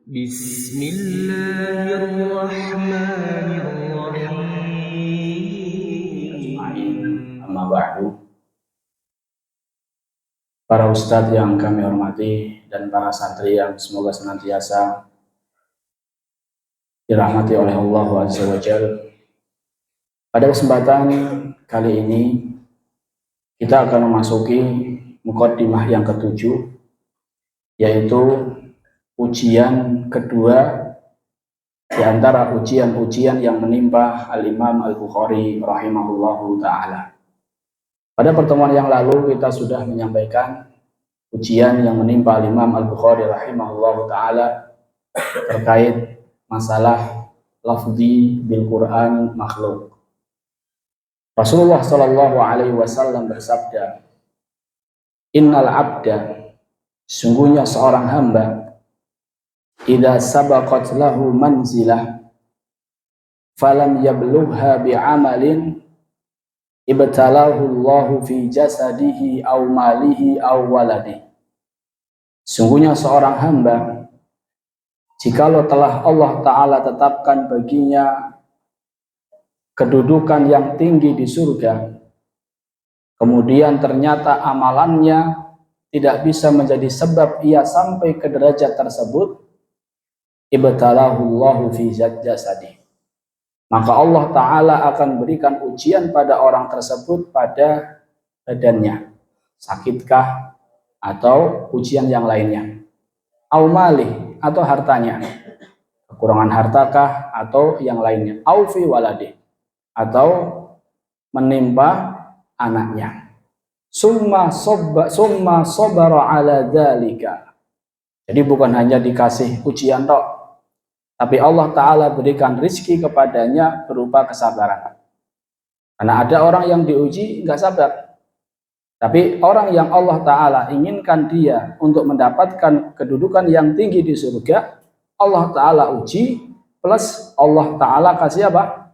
Bismillahirrahmanirrahim. Amma ba'du. Para ustadz yang kami hormati dan para santri yang semoga senantiasa dirahmati oleh Allah Azza wa Jalla. Pada kesempatan kali ini kita akan memasuki muqaddimah yang ketujuh, yaitu ujian kedua di antara ujian-ujian yang menimpa Al-Imam Al-Bukhari rahimahullahu ta'ala. Pada pertemuan yang lalu kita sudah menyampaikan ujian yang menimpa Al-Imam Al-Bukhari rahimahullahu ta'ala terkait masalah lafzi bil Quran makhluk. Rasulullah Shallallahu Alaihi Wasallam bersabda, Innal abda, sungguhnya seorang hamba, idza sabaqat lahu manzilah falam yablugha bi'amalin ibtalahu Allahu fi jasadihi aw malihi aw waladihi. Sungguhnya seorang hamba, jikalau telah Allah Ta'ala tetapkan baginya kedudukan yang tinggi di surga, kemudian ternyata amalannya tidak bisa menjadi sebab ia sampai ke derajat tersebut, ibtalahu Allahu fi jasadihi, maka Allah Ta'ala akan berikan ujian pada orang tersebut pada badannya, sakitkah atau ujian yang lainnya, au malih atau hartanya, kekurangan hartakah atau yang lainnya, au fi waladih atau menimpa anaknya. Summa sabara ala dzalika. Jadi bukan hanya dikasih ujian tok, tapi Allah Ta'ala berikan rizki kepadanya berupa kesabaran. Karena ada orang yang diuji nggak sabar, tapi orang yang Allah Ta'ala inginkan dia untuk mendapatkan kedudukan yang tinggi di surga, Allah Ta'ala uji, plus Allah Ta'ala kasih apa?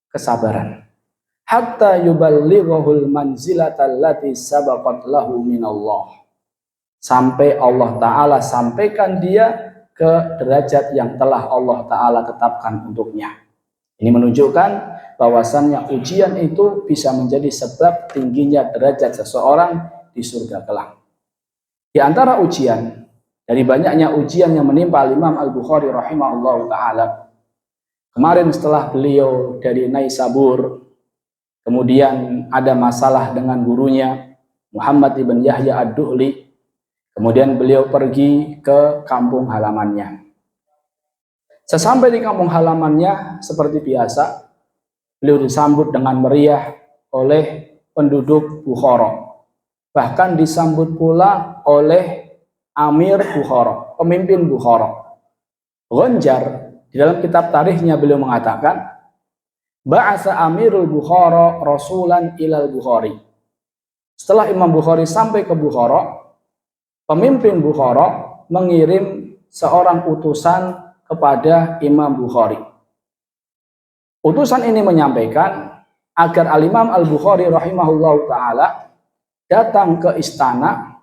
Kesabaran. Hatta yuballighul manzilata allati sabaqat lahu minallah. Sampai Allah Ta'ala sampaikan dia ke derajat yang telah Allah Ta'ala tetapkan untuknya. Ini menunjukkan bahwasannya ujian itu bisa menjadi sebab tingginya derajat seseorang di surga kelak. Di antara ujian, dari banyaknya ujian yang menimpa Imam Al-Bukhari rahimahullahu ta'ala, kemarin setelah beliau dari Naisabur, kemudian ada masalah dengan gurunya Muhammad ibn Yahya ad-Duhli, kemudian beliau pergi ke kampung halamannya. Sesampai di kampung halamannya, seperti biasa, beliau disambut dengan meriah oleh penduduk Bukhara. Bahkan disambut pula oleh Amir Bukhara, pemimpin Bukhara. Gonjar di dalam kitab tarikhnya beliau mengatakan, Ba'asa Amirul Bukhara Rasulan ilal Bukhari. Setelah Imam Bukhari sampai ke Bukhara, pemimpin Bukhara mengirim seorang utusan kepada Imam Bukhari. Utusan ini menyampaikan agar Al-Imam Al-Bukhari rahimahullahu ta'ala datang ke istana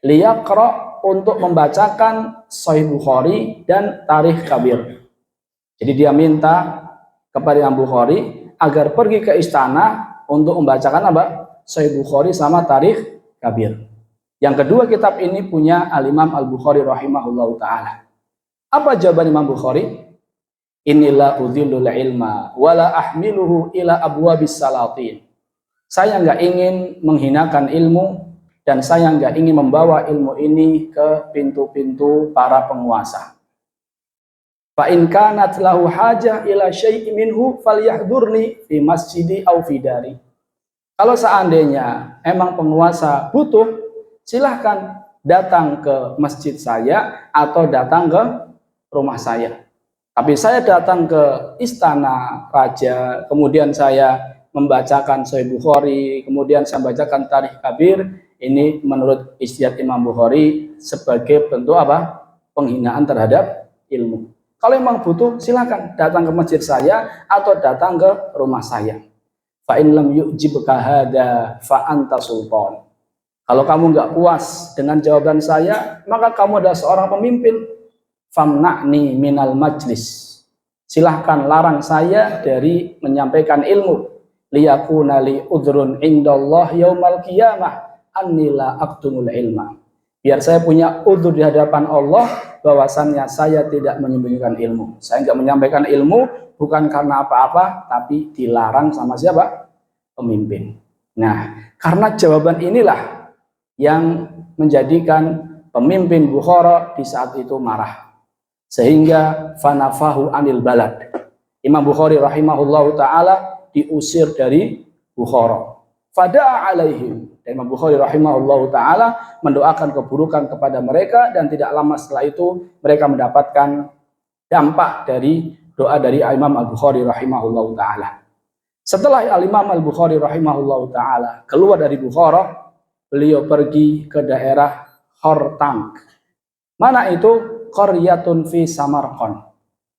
liyaqra untuk membacakan Sahih Bukhari dan Tarikh Kabir. Jadi dia minta kepada Imam Bukhari agar pergi ke istana untuk membacakan apa? Sahih Bukhari sama Tarikh Kabir. Yang kedua kitab ini punya Al-Imam Al-Bukhari rahimahullahu ta'ala. Apa jawaban Imam Bukhari? Inilah udhillul ilma wala ahmiluhu ila abwabis salatin. Saya nggak ingin menghinakan ilmu dan saya nggak ingin membawa ilmu ini ke pintu-pintu para penguasa. Fa in kanat lahu hajah ila syai'in minhu falyahdurni fi masjidi aw fi dari. Kalau seandainya emang penguasa butuh, silahkan datang ke masjid saya atau datang ke rumah saya. Tapi saya datang ke istana raja, kemudian saya membacakan Sahih Bukhari, kemudian saya membacakan Tarikh Kabir, ini menurut ijtihad Imam Bukhari sebagai bentuk apa? Penghinaan terhadap ilmu. Kalau memang butuh, silakan datang ke masjid saya atau datang ke rumah saya. Fa in lam yu'jibka hada fa anta sultan. Kalau kamu nggak puas dengan jawaban saya, maka kamu adalah seorang pemimpin. famna'ni minal majlis. Silahkan larang saya dari menyampaikan ilmu. Liyakuna li udhrun indallah yaumal qiyamah anni la aktumul ilma. Biar saya punya udzur di hadapan Allah bahwasannya saya tidak menyembunyikan ilmu. Saya enggak menyampaikan ilmu bukan karena apa-apa, tapi dilarang sama siapa? Pemimpin. Nah, karena jawaban inilah yang menjadikan pemimpin Bukhara di saat itu marah. Sehingga fanafahu anil balad. Imam Bukhari rahimahullahu ta'ala diusir dari Bukhara. Fada'a alaihim. Dan Imam Bukhari rahimahullahu ta'ala mendoakan keburukan kepada mereka, dan tidak lama setelah itu mereka mendapatkan dampak dari doa dari Imam Al-Bukhari rahimahullahu ta'ala. Setelah Imam Al-Bukhari rahimahullahu ta'ala keluar dari Bukhara, beliau pergi ke daerah Hortang. Mana itu? Qaryatun fi Samarqand.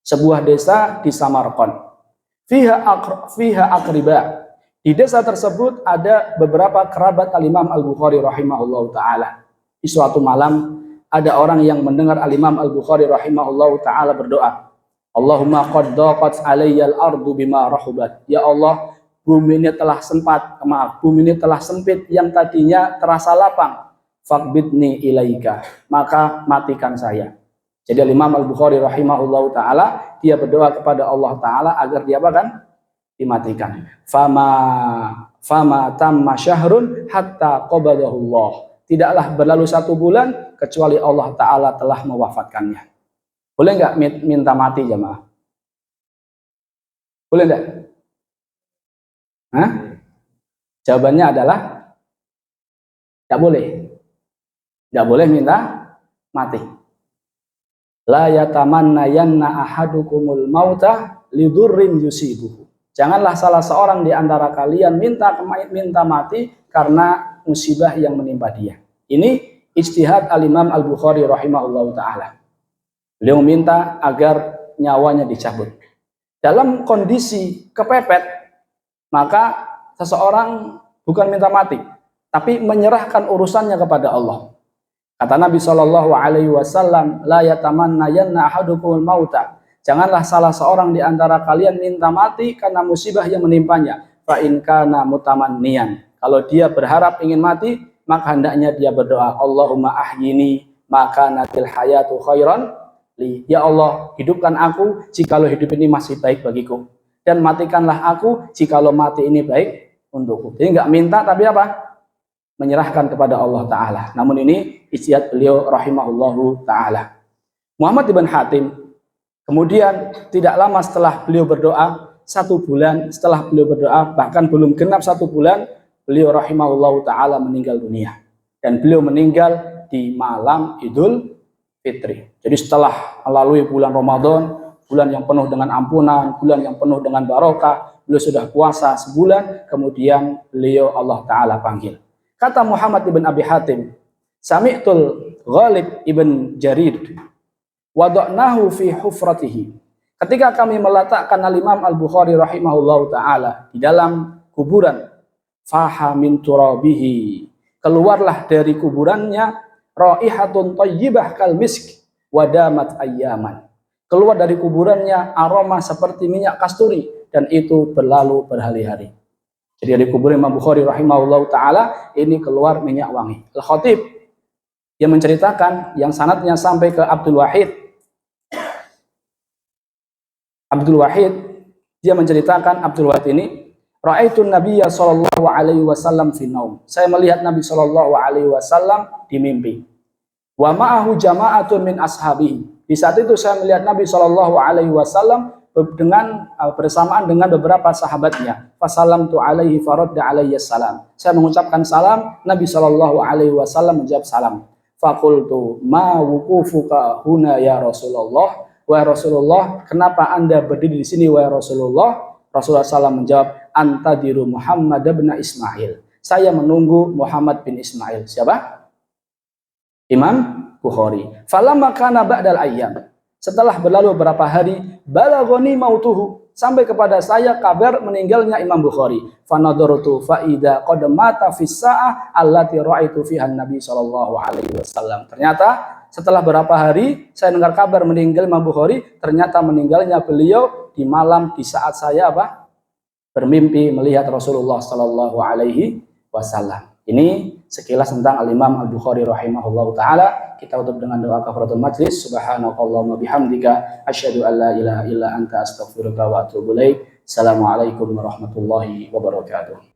Sebuah desa di Samarqand. Fiha aqriba. Di desa tersebut ada beberapa kerabat Al-Imam Al-Bukhari rahimahullahu ta'ala. Di suatu malam ada orang yang mendengar Al-Imam Al-Bukhari rahimahullahu ta'ala berdoa, Allahumma qad daqat alayyal ardu bima rahubat. Ya Allah, bumi ini telah bumi ini telah sempit yang tadinya terasa lapang. Faqbidni ilaika, maka matikan saya. Jadi Imam Al-Bukhari rahimahullahu ta'ala, dia berdoa kepada Allah ta'ala agar dia dimatikan. Fama tamma syahrun hatta qabadahullah. Tidaklah berlalu 1 bulan kecuali Allah ta'ala telah mewafatkannya. Boleh nggak minta mati jemaah? Boleh nggak? Hah? Jawabannya adalah tidak boleh. Tidak boleh minta mati. La yatamanna yanna ahadukumul mauta lidurrin yusibuhu. Janganlah salah seorang di antara kalian minta mati karena musibah yang menimpa dia. Ini ijtihad Al-Imam Al-Bukhari rahimahullahu ta'ala. Beliau minta agar nyawanya dicabut. Dalam kondisi kepepet, maka seseorang bukan minta mati, tapi menyerahkan urusannya kepada Allah. Kata Nabi SAW, la yatamanna yanna ahadukumul mauta. Janganlah salah seorang di antara kalian minta mati karena musibah yang menimpanya. Fa in kana mutamanniyan. Kalau dia berharap ingin mati, maka hendaknya dia berdoa, Allahumma ahyini maka natil hayatu khairan li. Ya Allah, hidupkan aku jikalau hidup ini masih baik bagiku, dan matikanlah aku jikalau mati ini baik untukku. Jadi enggak minta tapi apa? Menyerahkan kepada Allah Ta'ala. Namun ini ijtihad beliau rahimahullahu ta'ala. Muhammad ibn Hatim kemudian tidak lama setelah beliau berdoa, 1 bulan setelah beliau berdoa, bahkan belum genap 1 bulan, beliau rahimahullahu ta'ala meninggal dunia. Dan beliau meninggal di malam Idul Fitri. Jadi setelah melalui bulan Ramadan, bulan yang penuh dengan ampunan, bulan yang penuh dengan barokah, beliau sudah puasa sebulan, kemudian beliau Allah Ta'ala panggil. Kata Muhammad ibn Abi Hatim, Sami'tul Ghalib ibn Jarir, wada'nahu fi hufratihi. Ketika kami meletakkan Al-Imam Al-Bukhari rahimahullahu ta'ala di dalam kuburan, faha min turabihi. Keluarlah dari kuburannya raihatun thayyibah kal misk wadamat ayyaman. Keluar dari kuburannya aroma seperti minyak kasturi, dan itu berlalu berhari-hari. Jadi dari kubur Imam Bukhari rahimahullahu ta'ala ini keluar minyak wangi. Al-Khatib yang menceritakan, yang sanadnya sampai ke Abdul Wahid. Abdul Wahid dia menceritakan, Abdul Wahid ini, ra'aitun nabiyya sallallahu alaihi wasallam fi naum. Saya melihat Nabi sallallahu alaihi wasallam di mimpi. Wa ma'ahu jama'atun min ashabihi. Di saat itu saya melihat Nabi sallallahu alaihi wasallam bersamaan dengan beberapa sahabatnya. Fasalamtu alaihi faradda alayya salam. Saya mengucapkan salam, Nabi sallallahu alaihi wasallam menjawab salam. Faqultu ma wuqufuka huna ya Rasulullah. Wahai Rasulullah, kenapa Anda berdiri di sini wahai Rasulullah? Rasulullah SAW menjawab, antadiru Muhammad bin Ismail. Saya menunggu Muhammad bin Ismail. Siapa? Imam Bukhari. Falamma kana ba'dal ayyam. Setelah berlalu beberapa hari, balaghani mautuhu, sampai kepada saya kabar meninggalnya Imam Bukhari. Fanadhartu fa idza qad mata fi sa'ah allati ra'aitu fiha Nabi sallallahu alaihi wasallam. Ternyata setelah berapa hari saya dengar kabar meninggal Imam Bukhari, ternyata meninggalnya beliau di malam di saat saya bermimpi melihat Rasulullah Sallallahu Alaihi Wasallam. Ini sekilas tentang Al-Imam Al-Bukhari rahimahullahu taala. Kita tutup dengan doa kafaratul majlis. Subhanakallahumma bihamdika asyhadu an la ilaha illa anta astaghfiruka wa atubu ilaik. Assalamualaikum warahmatullahi wabarakatuh.